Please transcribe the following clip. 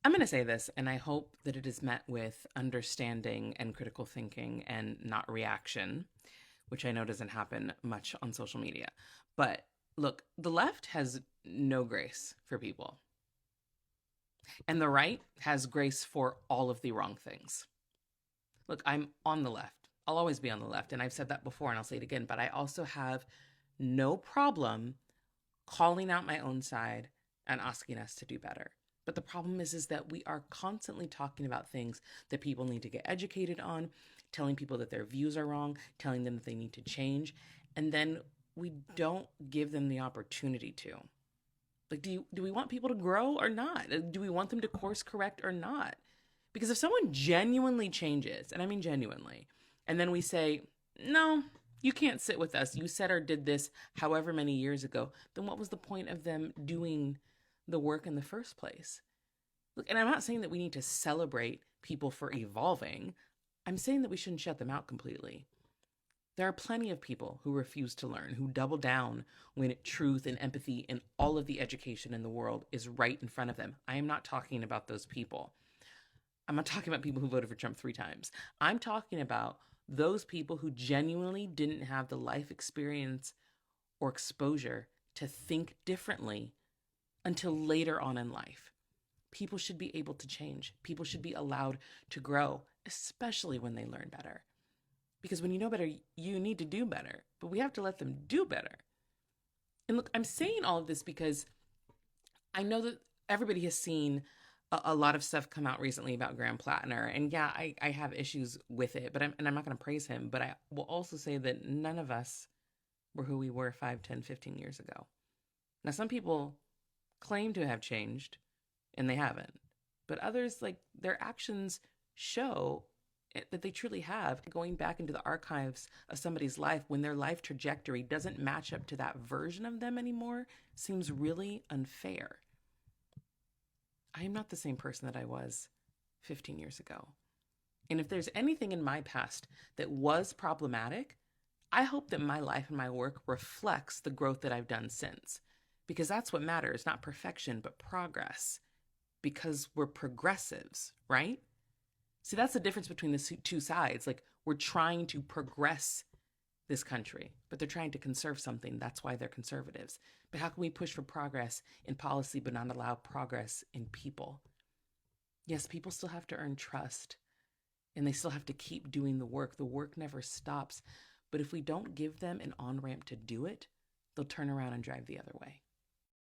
I'm going to say this, and I hope that it is met with understanding and critical thinking and not reaction, which I know doesn't happen much on social media. But look, the left has no grace for people, and the right has grace for all of the wrong things. Look, I'm on the left. I'll always be on the left, and I've said that before, and I'll say it again, but I also have no problem calling out my own side and asking us to do better. But the problem is that we are constantly talking about things that people need to get educated on, telling people that their views are wrong, telling them that they need to change, and then we don't give them the opportunity to. Like, do we want people to grow or not? Do we want them to course correct or not? Because if someone genuinely changes, and I mean genuinely, and then we say, no, you can't sit with us. You said or did this however many years ago, then what was the point of them doing the work in the first place? Look, and I'm not saying that we need to celebrate people for evolving. I'm saying that we shouldn't shut them out completely. There are plenty of people who refuse to learn, who double down when truth and empathy and all of the education in the world is right in front of them. I am not talking about those people. I'm not talking about people who voted for Trump 3 times. I'm talking about those people who genuinely didn't have the life experience or exposure to think differently until later on in life. People should be able to change. People should be allowed to grow, especially when they learn better. Because when you know better, you need to do better, but we have to let them do better. And look, I'm saying all of this because I know that everybody has seen a lot of stuff come out recently about Graham Plattner. And yeah, I have issues with it, but I'm not going to praise him. But I will also say that none of us were who we were 5, 10, 15 years ago. Now, some people claim to have changed and they haven't. But others, like their actions show that they truly have. Going back into the archives of somebody's life when their life trajectory doesn't match up to that version of them anymore seems really unfair. I am not the same person that I was 15 years ago. And if there's anything in my past that was problematic, I hope that my life and my work reflects the growth that I've done since. Because that's what matters, not perfection, but progress. Because we're progressives, right? See, that's the difference between the two sides. Like, we're trying to progress this country, but they're trying to conserve something. That's why they're conservatives. But how can we push for progress in policy but not allow progress in people? Yes, people still have to earn trust and they still have to keep doing the work. The work never stops. But if we don't give them an on ramp to do it, they'll turn around and drive the other way.